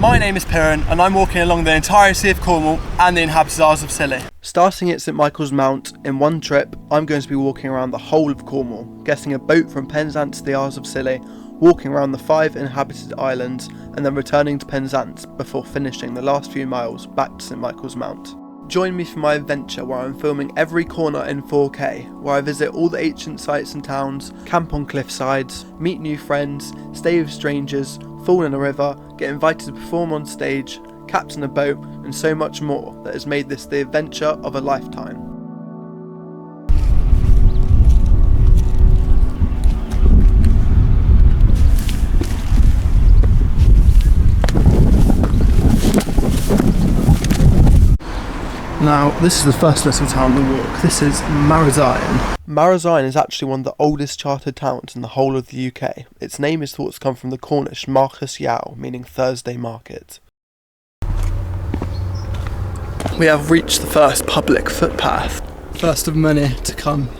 My name is Piran and I'm walking along the entirety of Cornwall and the inhabited Isles of Scilly. Starting at St Michael's Mount, in one trip I'm going to be walking around the whole of Cornwall, getting a boat from Penzance to the Isles of Scilly, walking around the 5 inhabited islands and then returning to Penzance before finishing the last few miles back to St Michael's Mount. Join me for my adventure where I'm filming every corner in 4K, where I visit all the ancient sites and towns, camp on cliffsides, meet new friends, stay with strangers, fall in a river, get invited to perform on stage, captain a boat, and so much more that has made this the adventure of a lifetime. Now, this is the first little town we walk. This is Mullion. Mullion is actually one of the oldest chartered towns in the whole of the UK. Its name is thought to come from the Cornish Marcus Yow, meaning Thursday market. We have reached the first public footpath. First of many to come.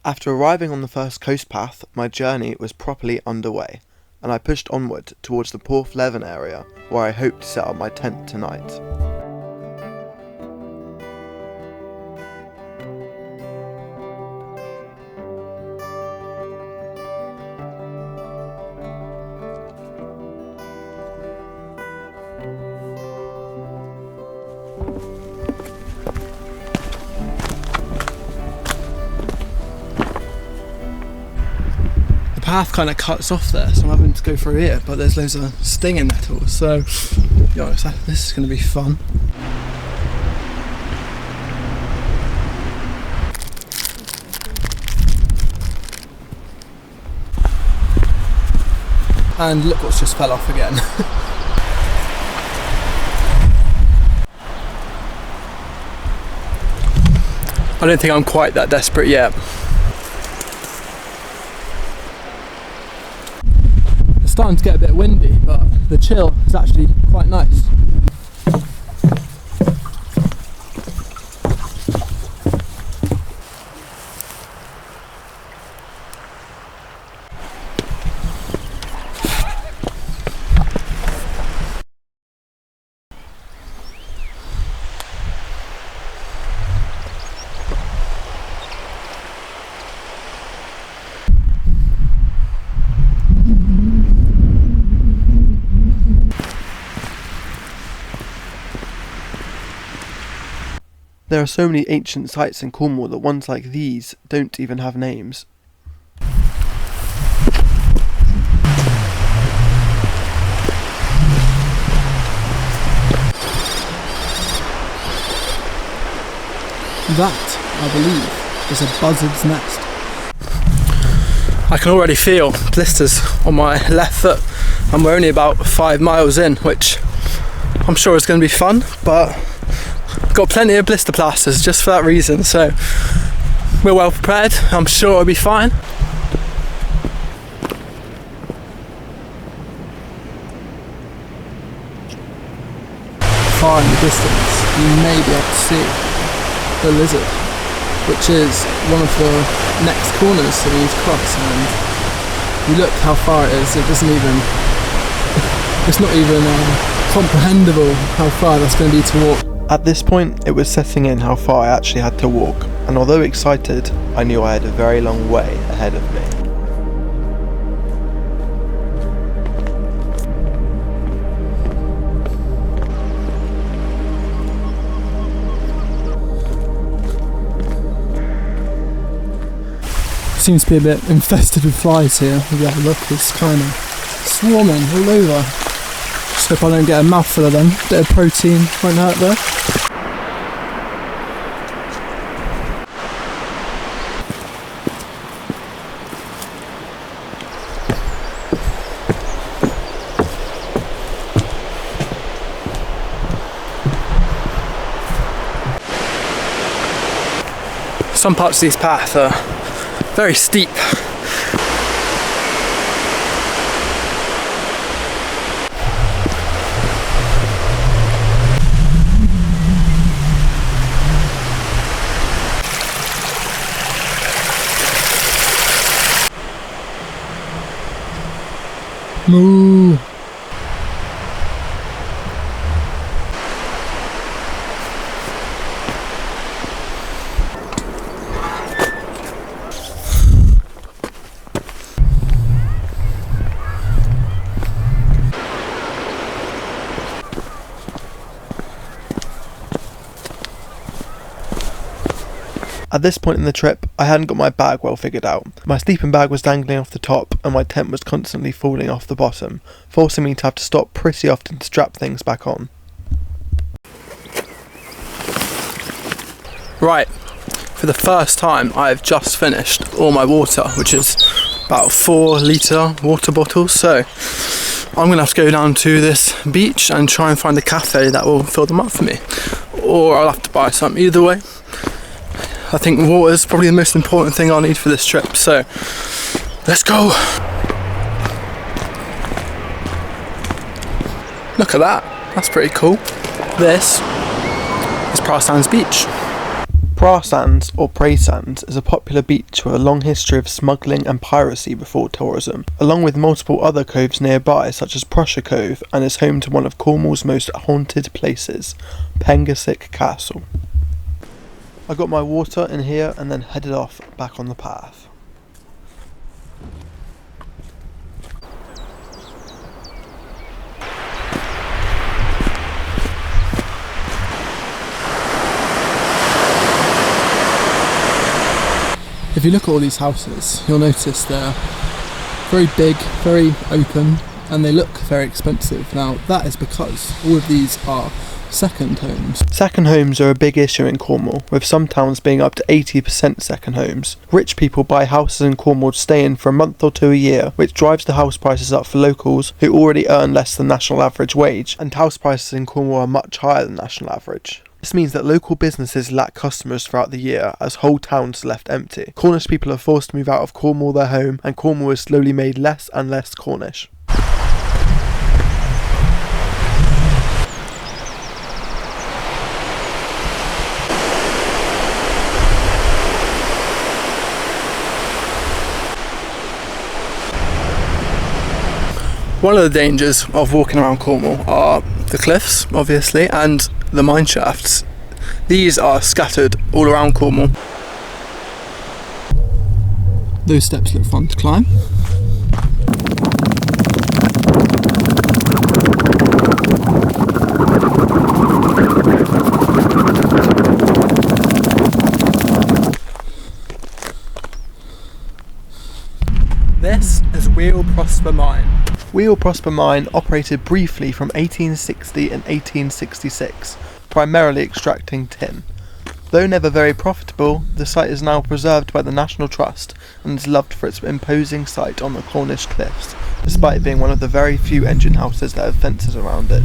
After arriving on the first coast path, my journey was properly underway, and I pushed onward towards the Porthleven area, where I hope to set up my tent tonight. The path kind of cuts off there, so I'm having to go through here, but there's loads of stinging nettles, so to be honest, this is going to be fun. And look what's just fell off again. I don't think I'm quite that desperate yet. Starting to get a bit windy, but the chill is actually quite nice. There are so many ancient sites in Cornwall that ones like these don't even have names. That, I believe, is a buzzard's nest. I can already feel blisters on my left foot, and we're only about 5 miles in, which I'm sure is going to be fun, but got plenty of blister plasters just for that reason, so we're well prepared. I'm sure it'll be fine. Far in the distance you may be able to see the lizard, which is one of the next corners that we need to cross, and you look how far it is, it's not even comprehensible how far that's going to be to walk. At this point, it was setting in how far I actually had to walk, and although excited, I knew I had a very long way ahead of me. Seems to be a bit infested with flies here. If you have a look, it's kind of swarming all over. Just hope I don't get a mouthful of them. Bit of protein won't hurt there. Some parts of this path are very steep. Moo! At this point in the trip, I hadn't got my bag well figured out. My sleeping bag was dangling off the top and my tent was constantly falling off the bottom, forcing me to have to stop pretty often to strap things back on. Right, for the first time I've just finished all my water, which is about 4 litre water bottles, so I'm going to have to go down to this beach and try and find a cafe that will fill them up for me. Or I'll have to buy some. Either way, I think water is probably the most important thing I'll need for this trip, so let's go! Look at that, that's pretty cool. This is Penzance Beach. Penzance, or Penzance, is a popular beach with a long history of smuggling and piracy before tourism, along with multiple other coves nearby such as Prussia Cove, and is home to one of Cornwall's most haunted places, Penzance Castle. I got my water in here and then headed off back on the path. If you look at all these houses, you'll notice they're very big, very open, and they look very expensive. Now, that is because all of these are second homes. Second homes are a big issue in Cornwall, with some towns being up to 80% second homes. Rich people buy houses in Cornwall to stay in for a month or two a year, which drives the house prices up for locals who already earn less than national average wage, and house prices in Cornwall are much higher than national average. This means that local businesses lack customers throughout the year as whole towns are left empty. Cornish people are forced to move out of Cornwall, their home, and Cornwall is slowly made less and less Cornish. One of the dangers of walking around Cornwall are the cliffs, obviously, and the mine shafts. These are scattered all around Cornwall. Those steps look fun to climb. This is Wheel Prosper Mine. Wheel Prosper Mine operated briefly from 1860 and 1866, primarily extracting tin. Though never very profitable, the site is now preserved by the National Trust and is loved for its imposing site on the Cornish cliffs, despite being one of the very few engine houses that have fences around it.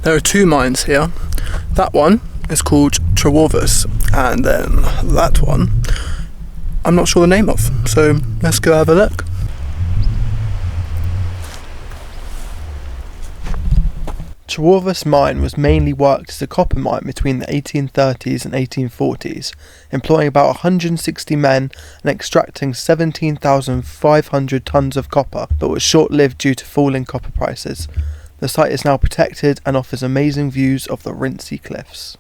There are two mines here. That one is called Coverack, and then that one I'm not sure the name of, so let's go have a look. Coverack mine was mainly worked as a copper mine between the 1830s and 1840s, employing about 160 men and extracting 17,500 tonnes of copper, but was short-lived due to falling copper prices. The site is now protected and offers amazing views of the Rincey Cliffs.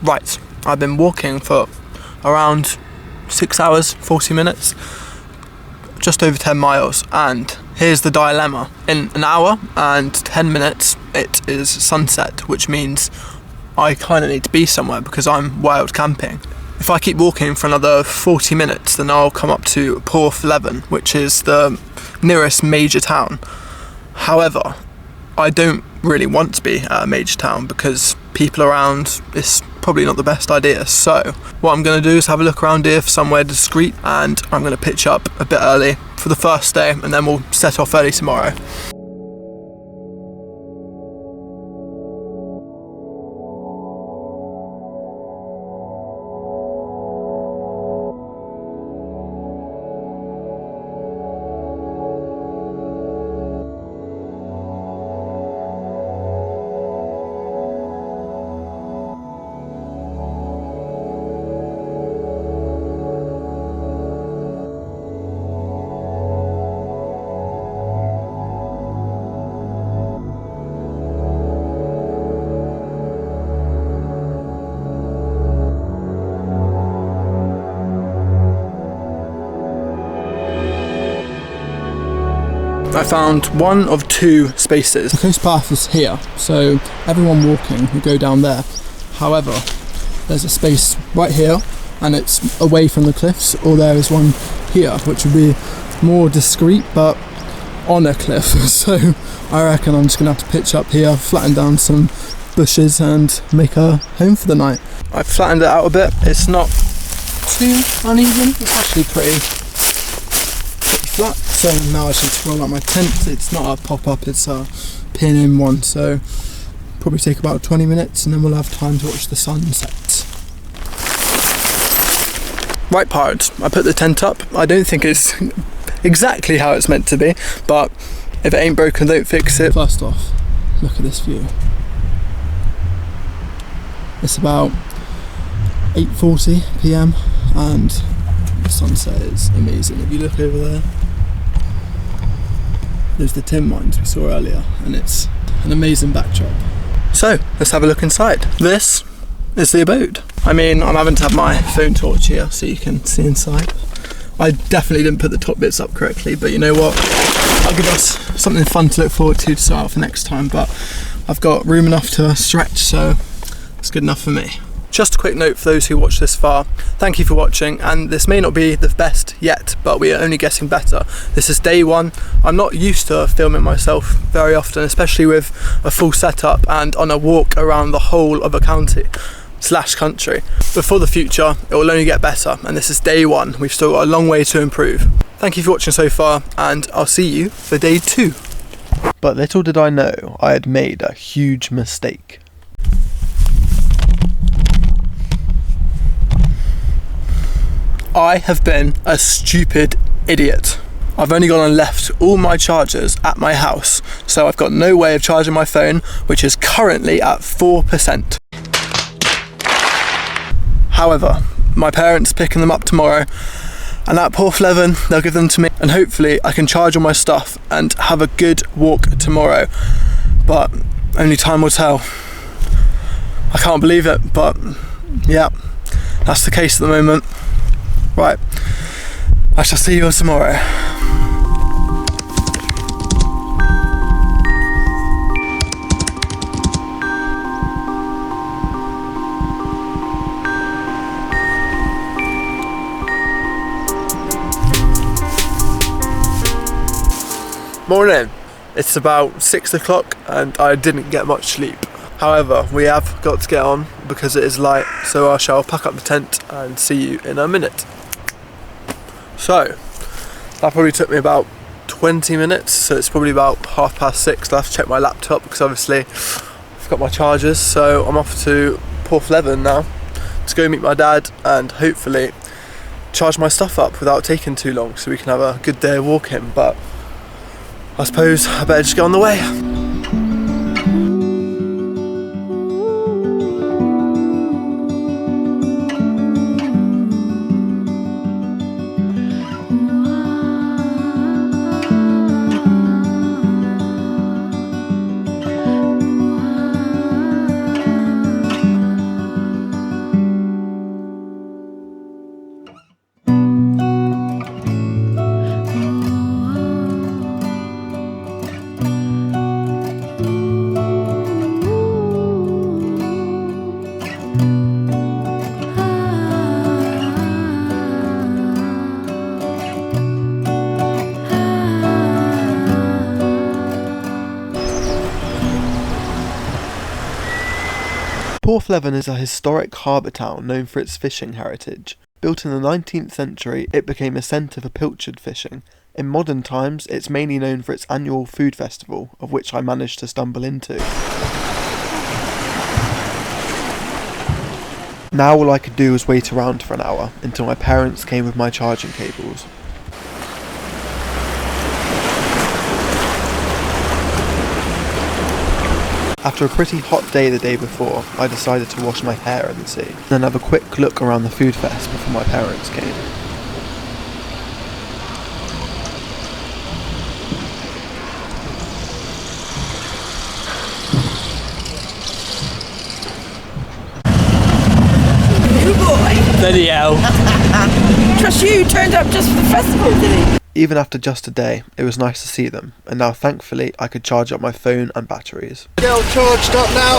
Right, I've been walking for around 6 hours, 40 minutes. just over 10 miles, and here's the dilemma. In an hour and 10 minutes it is sunset, which means I kind of need to be somewhere because I'm wild camping. If I keep walking for another 40 minutes, then I'll come up to Porthleven, which is the nearest major town. However, I don't really want to be at a major town because people around is probably not the best idea. So what I'm going to do is have a look around here for somewhere discreet, and I'm going to pitch up a bit early for the first day, and then we'll set off early tomorrow. I found one of two spaces. The coast path is here, so everyone walking will go down there. However, there's a space right here, and it's away from the cliffs, or there is one here, which would be more discreet, but on a cliff. So I reckon I'm just going to have to pitch up here, flatten down some bushes, and make a home for the night. I've flattened it out a bit. It's not Too uneven, it's actually pretty flat. So now I just need to roll out my tent. It's not a pop-up, it's a pin-in one, so probably take about 20 minutes and then we'll have time to watch the sunset. Right, pirates, I put the tent up. I don't think it's exactly how it's meant to be, but if it ain't broken, don't fix it. First off, look at this view. It's about 8:40 PM and the sunset is amazing. If you look over there, there's the tin mines we saw earlier, and it's an amazing backdrop. So, let's have a look inside. This is the abode. I mean, I'm having to have my phone torch here so you can see inside. I definitely didn't put the top bits up correctly, but you know what? I'll give us something fun to look forward to start out for next time, but I've got room enough to stretch, so it's good enough for me. Just a quick note for those who watch this far, thank you for watching, and this may not be the best yet, but we are only getting better. This is day one. I'm not used to filming myself very often, especially with a full setup and on a walk around the whole of a county / country. But for the future, it will only get better, and this is day one. We've still got a long way to improve. Thank you for watching so far, and I'll see you for day 2. But little did I know, I had made a huge mistake. I have been a stupid idiot. I've only gone and left all my chargers at my house, so I've got no way of charging my phone, which is currently at 4%. However, my parents are picking them up tomorrow, and at Porthleven they'll give them to me, and hopefully I can charge all my stuff and have a good walk tomorrow. But only time will tell. I can't believe it, but yeah, that's the case at the moment. Right, I shall see you all tomorrow. Morning. It's about 6 o'clock and I didn't get much sleep. However, we have got to get on because it is light, so I shall pack up the tent and see you in a minute. So, that probably took me about 20 minutes, so it's probably about 6:30. I'll have to check my laptop because obviously I've got my chargers, so I'm off to Porthleven now to go meet my dad and hopefully charge my stuff up without taking too long so we can have a good day of walking. But I suppose I better just get on the way. Porthleven is a historic harbour town known for its fishing heritage. Built in the 19th century, it became a centre for pilchard fishing. In modern times, it's mainly known for its annual food festival, of which I managed to stumble into. Now all I could do was wait around for an hour, until my parents came with my charging cables. After a pretty hot day the day before, I decided to wash my hair in the sea, and then have a quick look around the food fest before my parents came. Bloody hell. Trust you turned up just for the festival, did he? Even after just a day, it was nice to see them, and now thankfully I could charge up my phone and batteries. Get all charged up now.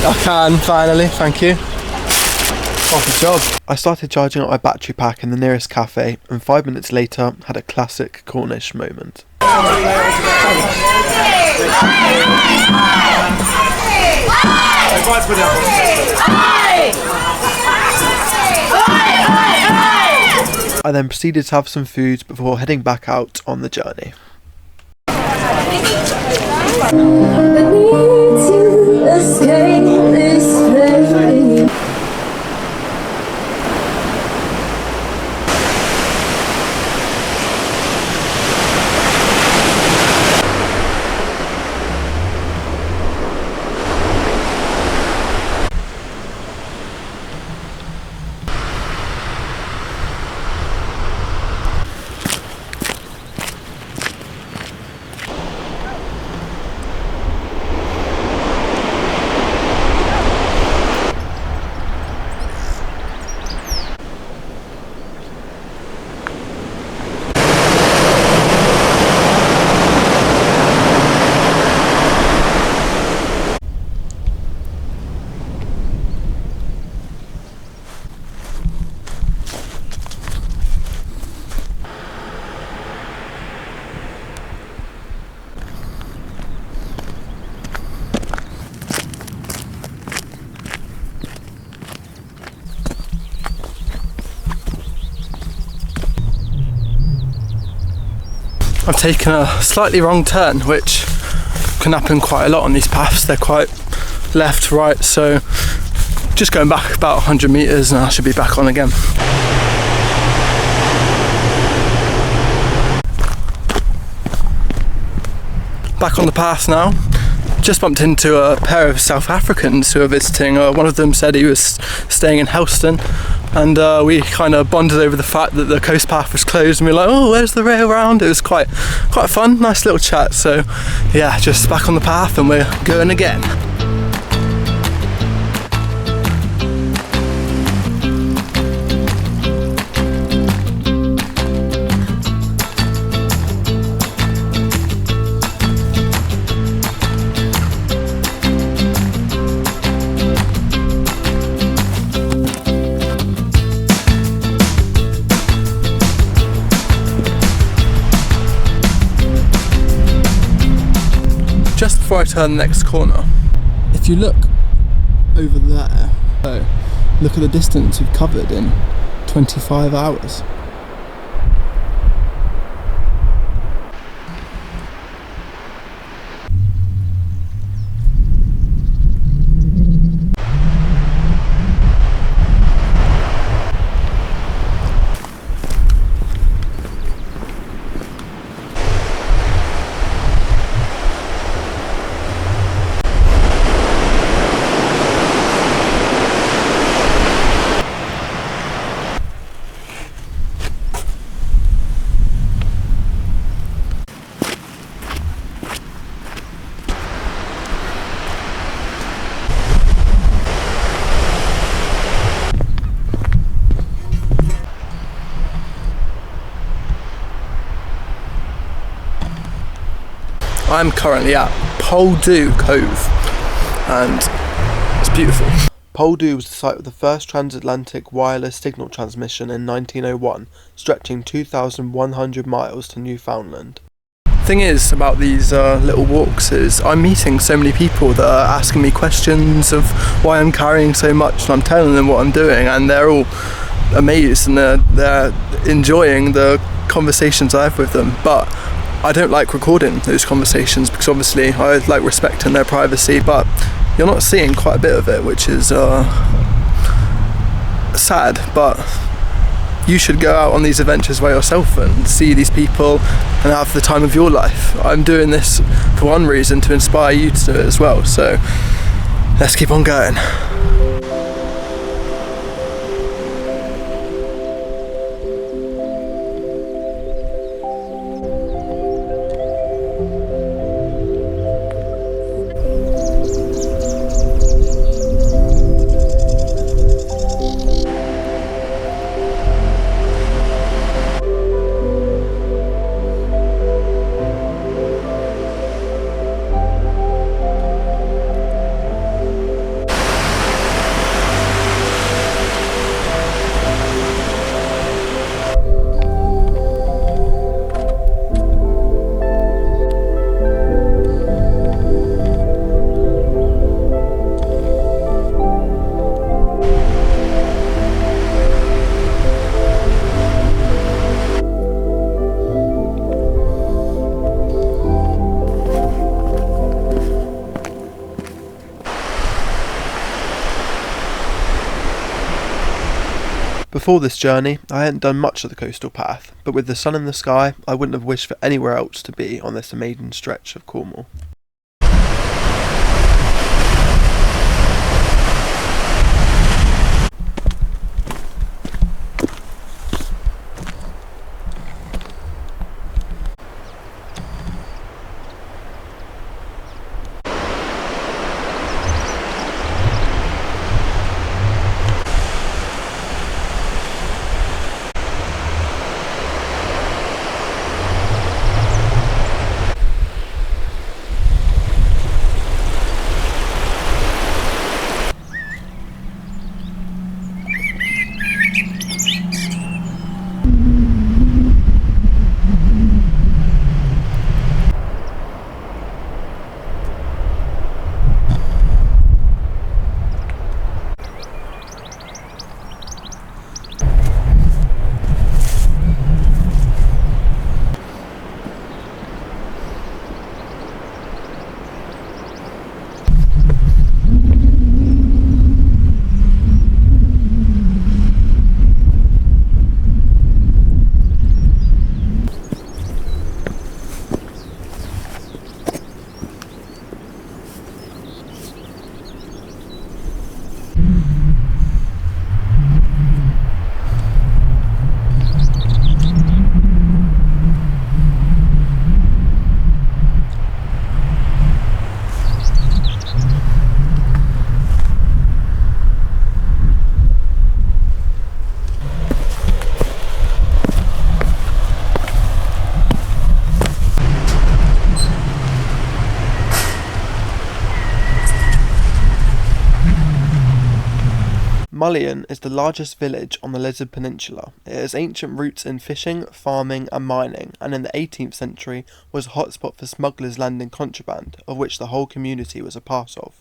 I can, finally, thank you. Off the job. I started charging up my battery pack in the nearest cafe, and 5 minutes later had a classic Cornish moment. I then proceeded to have some food before heading back out on the journey. I've taken a slightly wrong turn, which can happen quite a lot on these paths. They're quite left, right, so just going back about 100 metres and I should be back on again. Back on the path now. Just bumped into a pair of South Africans who are visiting. One of them said he was staying in Helston, and we kind of bonded over the fact that the coast path was closed, and we were like, oh, where's the rail round? It was quite fun, nice little chat. So yeah, just back on the path and we're going again. Just before I turn the next corner, if you look over there, look at the distance we've covered in 25 hours. I'm currently at Poldhu Cove, and it's beautiful. Poldhu was the site of the first transatlantic wireless signal transmission in 1901, stretching 2,100 miles to Newfoundland. thing is about these little walks is I'm meeting so many people that are asking me questions of why I'm carrying so much, and I'm telling them what I'm doing, and they're all amazed and they're enjoying the conversations I have with them. But I don't like recording those conversations because obviously I like respecting their privacy, but you're not seeing quite a bit of it, which is sad. But you should go out on these adventures by yourself and see these people and have the time of your life. I'm doing this for one reason, to inspire you to do it as well, so let's keep on going. Before this journey, I hadn't done much of the coastal path, but with the sun in the sky, I wouldn't have wished for anywhere else to be on this amazing stretch of Cornwall. Mullion is the largest village on the Lizard Peninsula. It has ancient roots in fishing, farming and mining, and in the 18th century was a hotspot for smugglers landing contraband, of which the whole community was a part of.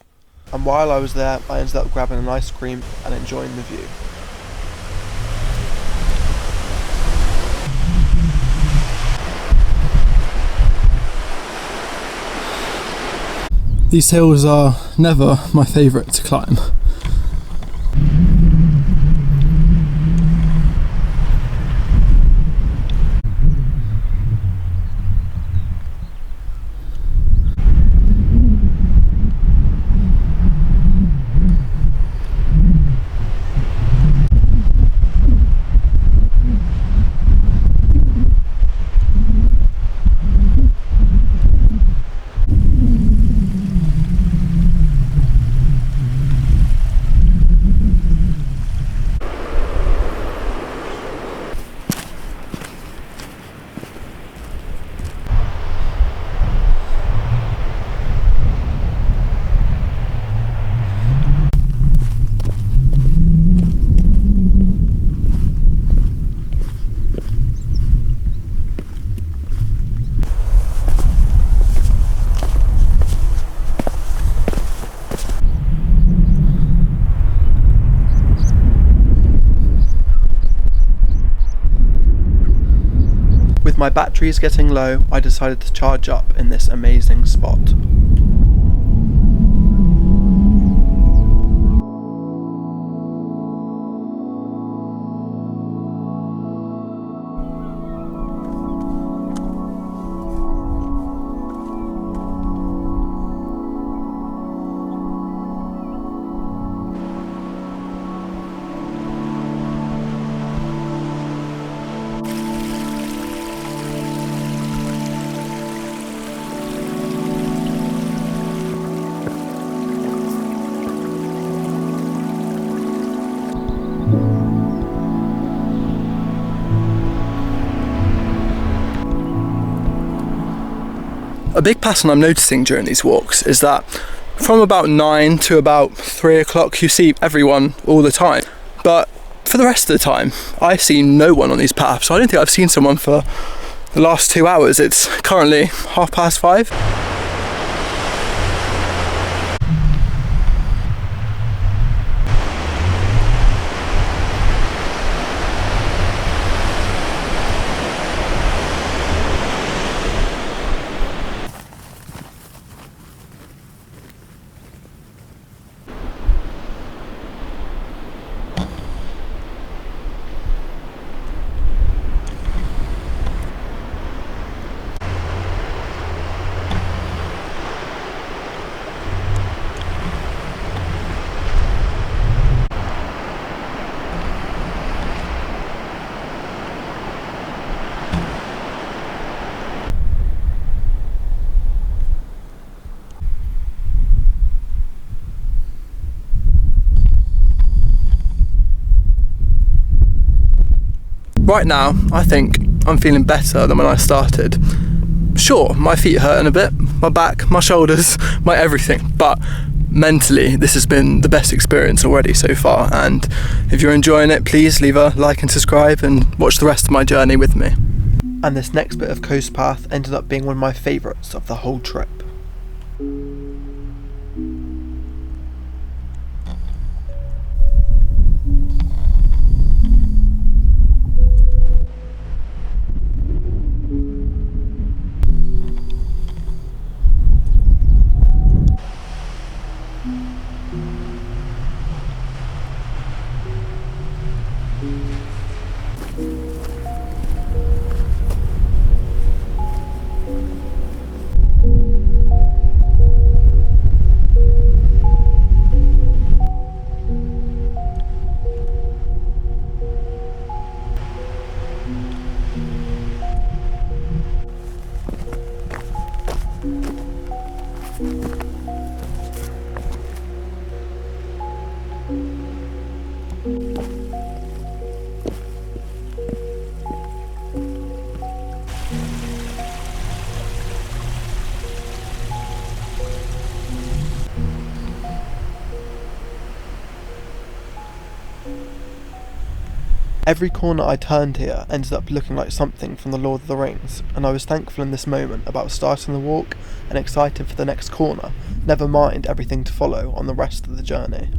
And while I was there, I ended up grabbing an ice cream and enjoying the view. These hills are never my favourite to climb. With my batteries getting low, I decided to charge up in this amazing spot. A big pattern I'm noticing during these walks is that from about 9 to about 3 o'clock you see everyone all the time, but for the rest of the time I see no one on these paths. I don't think I've seen someone for the last 2 hours. It's currently 5:30. Right now, I think I'm feeling better than when I started. Sure, my feet hurting a bit, my back, my shoulders, my everything, but mentally this has been the best experience already so far, and if you're enjoying it, please leave a like and subscribe and watch the rest of my journey with me. And this next bit of coast path ended up being one of my favourites of the whole trip. Every corner I turned here ended up looking like something from the Lord of the Rings, and I was thankful in this moment about starting the walk and excited for the next corner, never mind everything to follow on the rest of the journey.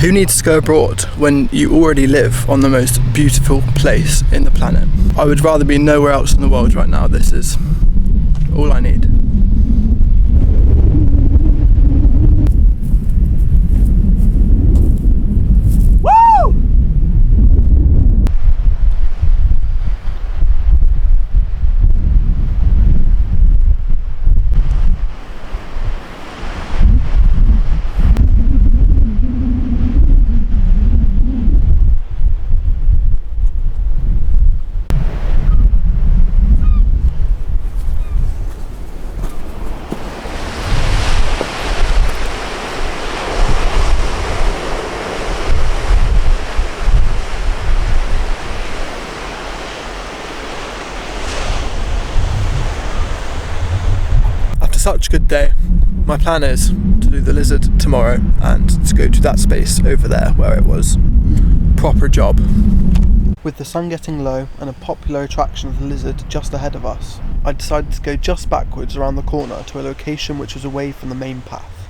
Who needs to go abroad when you already live on the most beautiful place in the planet? I would rather be nowhere else in the world right now. This is all I need. such a good day. My plan is to do the lizard tomorrow and to go to that space over there where it was. Proper job. With the sun getting low and a popular attraction of the lizard just ahead of us, I decided to go just backwards around the corner to a location which was away from the main path.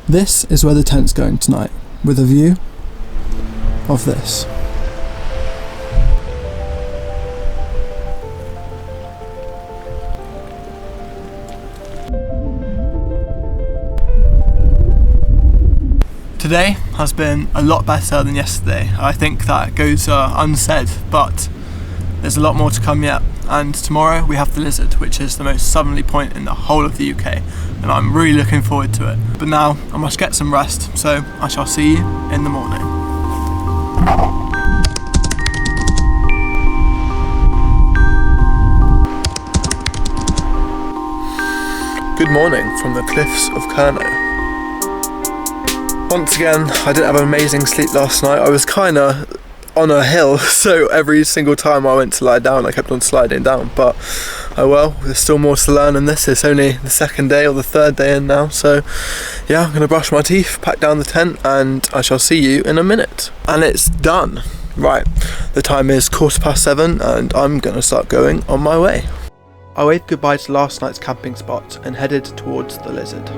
This is where the tent's going tonight, with a view of this. Today has been a lot better than yesterday. I think that goes unsaid, but there's a lot more to come yet. And tomorrow we have the lizard, which is the most southerly point in the whole of the UK, and I'm really looking forward to it. But now I must get some rest, so I shall see you in the morning. Good morning from the cliffs of Cornwall. Once again, I didn't have an amazing sleep last night. I was kinda on a hill, so every single time I went to lie down I kept on sliding down, but oh well, there's still more to learn in this. It's only the second day or the third day in now, so yeah, I'm gonna brush my teeth, pack down the tent, and I shall see you in a minute. And it's done. Right, the time is 7:15 and I'm gonna start going on my way. I waved goodbye to last night's camping spot and headed towards the lizard.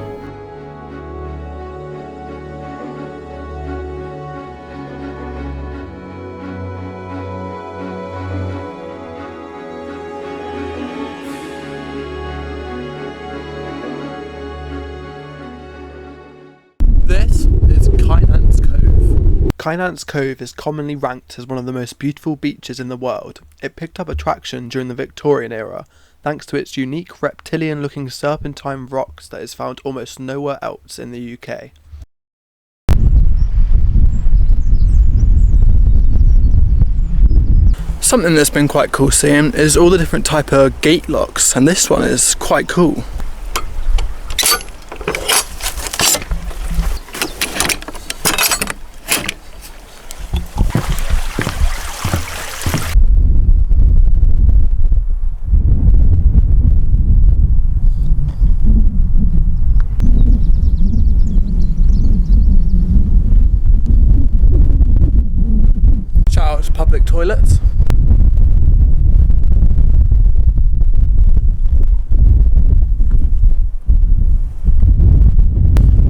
This is Coverack Cove. Coverack Cove is commonly ranked as one of the most beautiful beaches in the world. It picked up attraction during the Victorian era, thanks to its unique reptilian-looking serpentine rocks that is found almost nowhere else in the UK. Something that's been quite cool seeing is all the different type of gate locks, and this one is quite cool. Public toilets.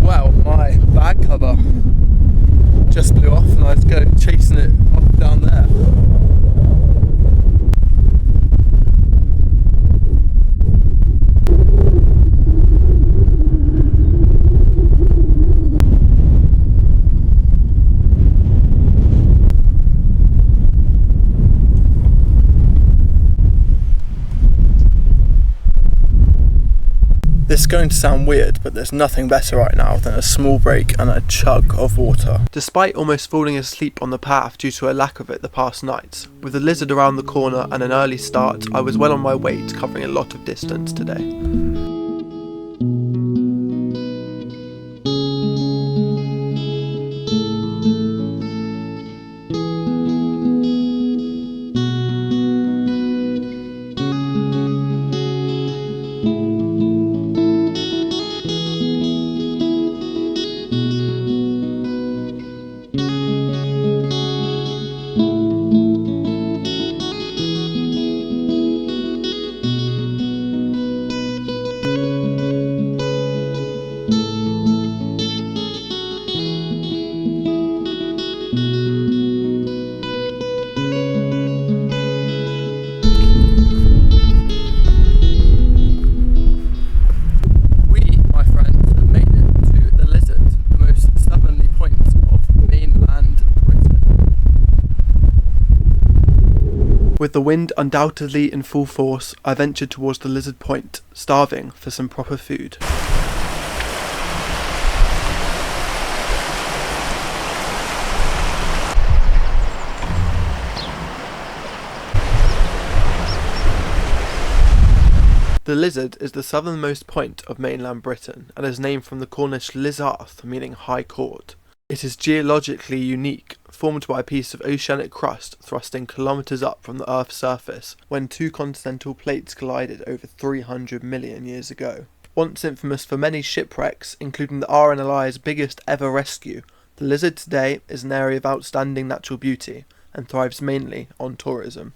Well, my bag cover just blew off and I was chasing it up down there. This is going to sound weird, but there's nothing better right now than a small break and a chug of water. Despite almost falling asleep on the path due to a lack of it the past night, with the lizard around the corner and an early start, I was well on my way to covering a lot of distance today. With the wind undoubtedly in full force, I ventured towards the lizard point, starving for some proper food. The lizard is the southernmost point of mainland Britain and is named from the Cornish lizarth, meaning high court. It is geologically unique, formed by a piece of oceanic crust thrusting kilometres up from the Earth's surface when two continental plates collided over 300 million years ago. Once infamous for many shipwrecks, including the RNLI's biggest ever rescue, the Lizard today is an area of outstanding natural beauty and thrives mainly on tourism.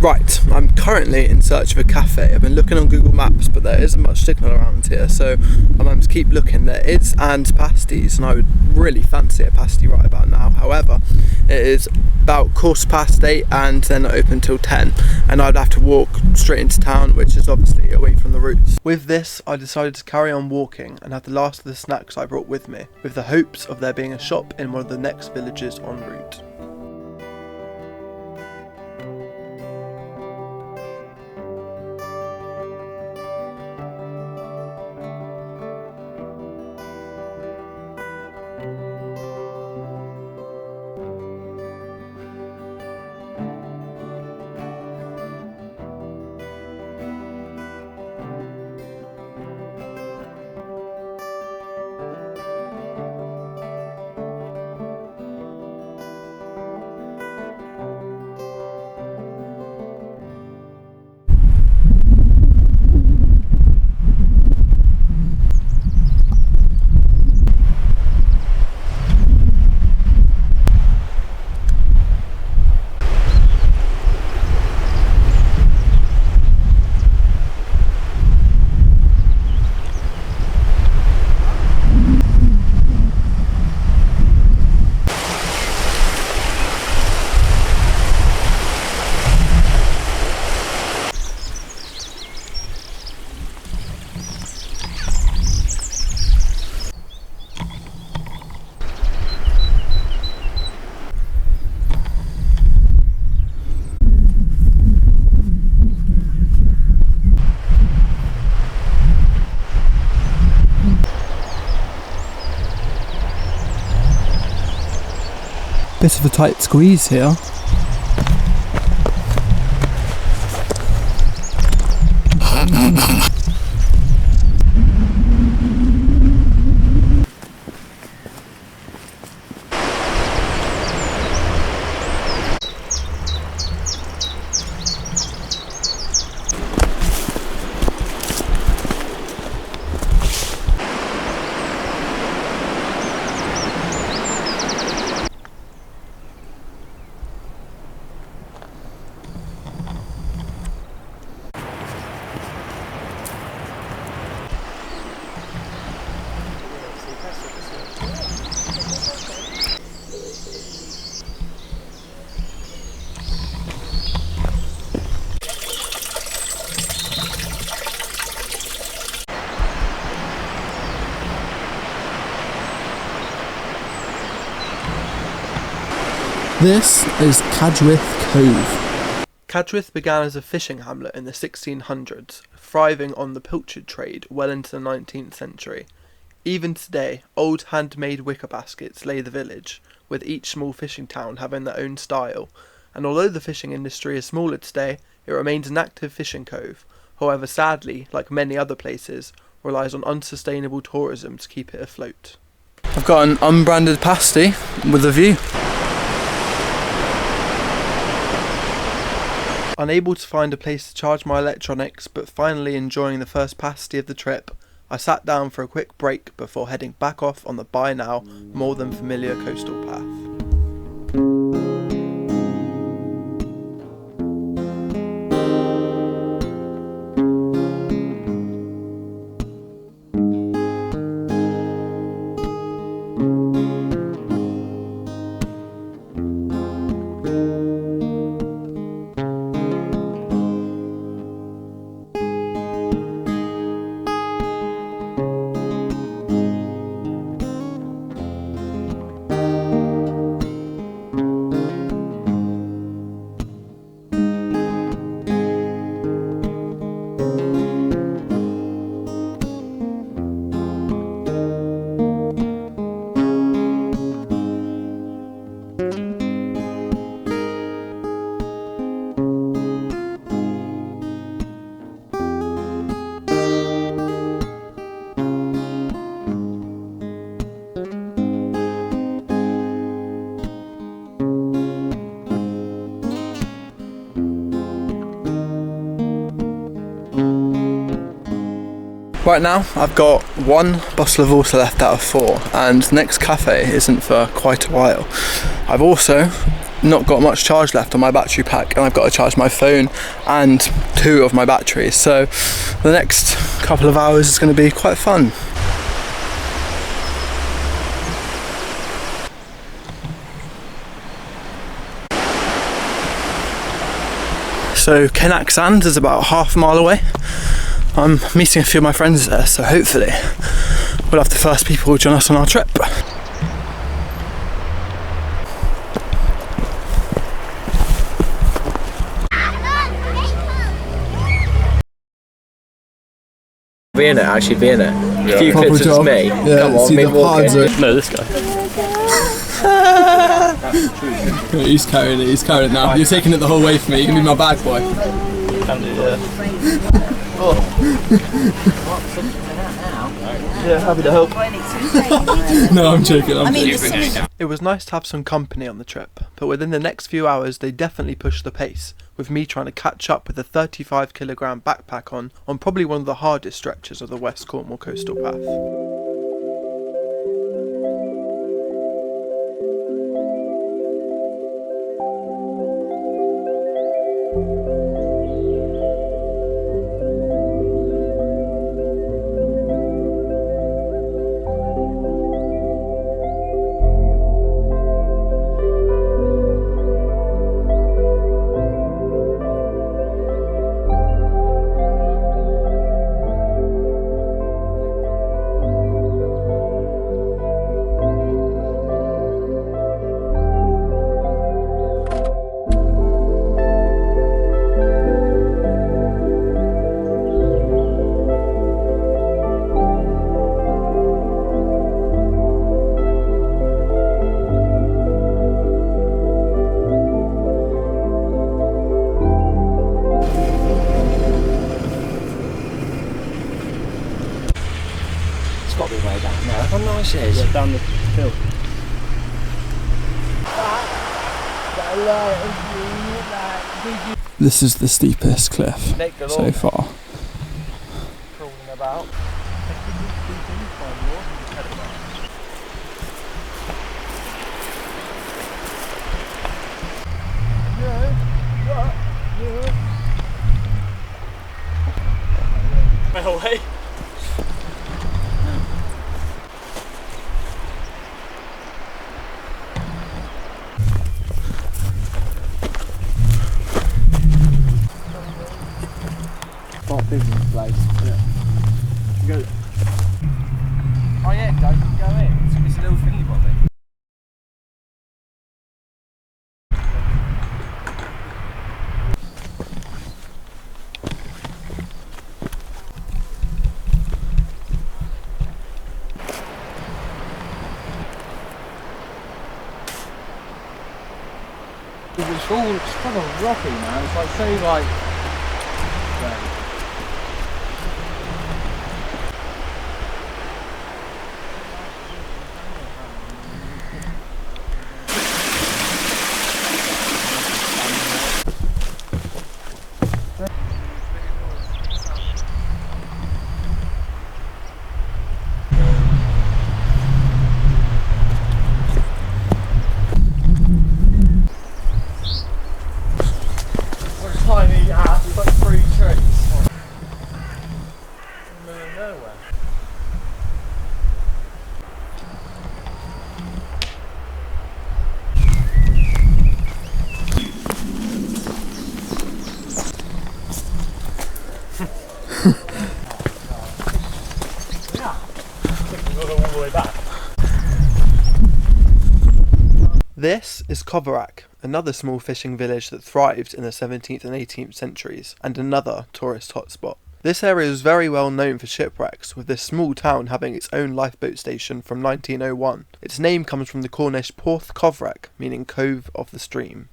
Right, I'm currently in search of a cafe. I've been looking on Google Maps, but there isn't much signal around here, so I'm going to keep looking. There is and pasties, and I would really fancy a pasty right about now. However, it is about 8:15 and they're not open till 10, and I'd have to walk straight into town, which is obviously away from the routes. With this, I decided to carry on walking and have the last of the snacks I brought with me, with the hopes of there being a shop in one of the next villages en route. Bit of a tight squeeze here. This is Cadgwith Cove. Cadgwith began as a fishing hamlet in the 1600s, thriving on the pilchard trade well into the 19th century. Even today, old handmade wicker baskets lay the village, with each small fishing town having their own style, and although the fishing industry is smaller today, it remains an active fishing cove. However, sadly, like many other places, relies on unsustainable tourism to keep it afloat. I've got an unbranded pasty with a view. Unable to find a place to charge my electronics, but finally enjoying the first pasty of the trip, I sat down for a quick break before heading back off on the by now more than familiar coastal path. Right now I've got 1 bottle of water left out of 4, and the next cafe isn't for quite a while. I've also not got much charge left on my battery pack, and I've got to charge my phone and 2 of my batteries, so the next couple of hours is going to be quite fun. So Kenach Sands is about half a mile away. I'm meeting a few of my friends there, so hopefully we'll have the first people join us on our trip. Be in it, actually be in it. Yeah. A few Proper clips job. of me. Yeah, Come on, see me the walking. pads No, this guy. He's carrying it now. You're taking it the whole way for me. You can be my bag boy. Can do, yeah. Yeah, happy to help. No, I'm joking. It was nice to have some company on the trip, but within the next few hours they definitely pushed the pace, with me trying to catch up with a 35 kilogram backpack on probably one of the hardest stretches of the West Cornwall coastal path. Got to be way down there. How nice it is. Yeah, down the hill. This is the steepest cliff so far. Crawling about. Away. Business place. Yeah. Go. Oh yeah, go in. It's a little thingy bobby. It's kind of rocky, man. It's like so like. Tiny ass, it's like 3 trees. In the middle of nowhere. All the way back. This is Coverack, another small fishing village that thrived in the 17th and 18th centuries, and another tourist hotspot. This area is very well known for shipwrecks, with this small town having its own lifeboat station from 1901. Its name comes from the Cornish Porth Coverack, meaning cove of the stream.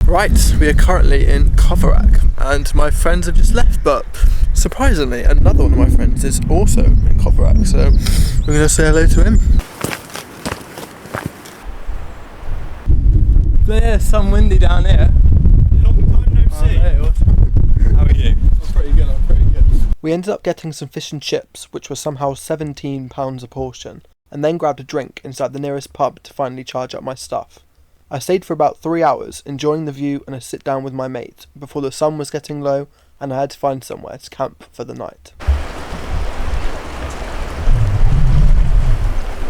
Right, we are currently in Coverack, and my friends have just left, but surprisingly, another one of my friends is also in Coverack, so we're going to say hello to him. Yeah, it's some windy down here. Long time no see. Hey, awesome. How are you? I'm pretty good. We ended up getting some fish and chips, which were somehow £17 a portion, and then grabbed a drink inside the nearest pub to finally charge up my stuff. I stayed for about 3 hours, enjoying the view and a sit down with my mate, before the sun was getting low and I had to find somewhere to camp for the night.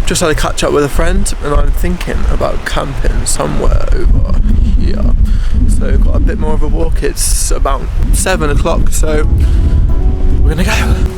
Just had a catch up with a friend and I'm thinking about camping somewhere over here. So got a bit more of a walk, it's about 7 o'clock, so we're gonna go.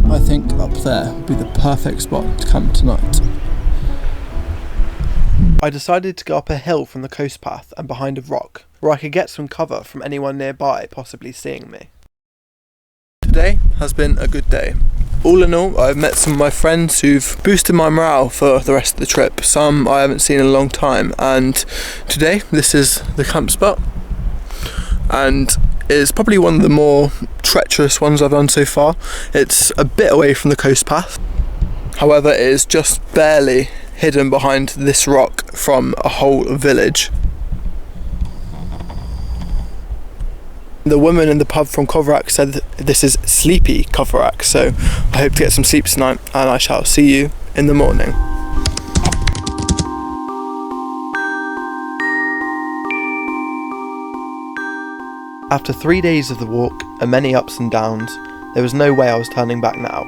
I think up there would be the perfect spot to camp tonight. I decided to go up a hill from the coast path and behind a rock, where I could get some cover from anyone nearby possibly seeing me. Today has been a good day. All in all, I've met some of my friends who've boosted my morale for the rest of the trip. Some I haven't seen in a long time, and today this is the camp spot, and it's probably one of the more treacherous ones I've done so far. It's a bit away from the coast path, however it is just barely hidden behind this rock from a whole village. The woman in the pub from Coverack said this is sleepy Coverack, so I hope to get some sleep tonight and I shall see you in the morning. After 3 days of the walk and many ups and downs, there was no way I was turning back now.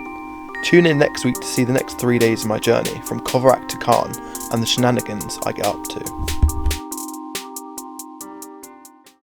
Tune in next week to see the next 3 days of my journey from Coverack to Cairn and the shenanigans I get up to.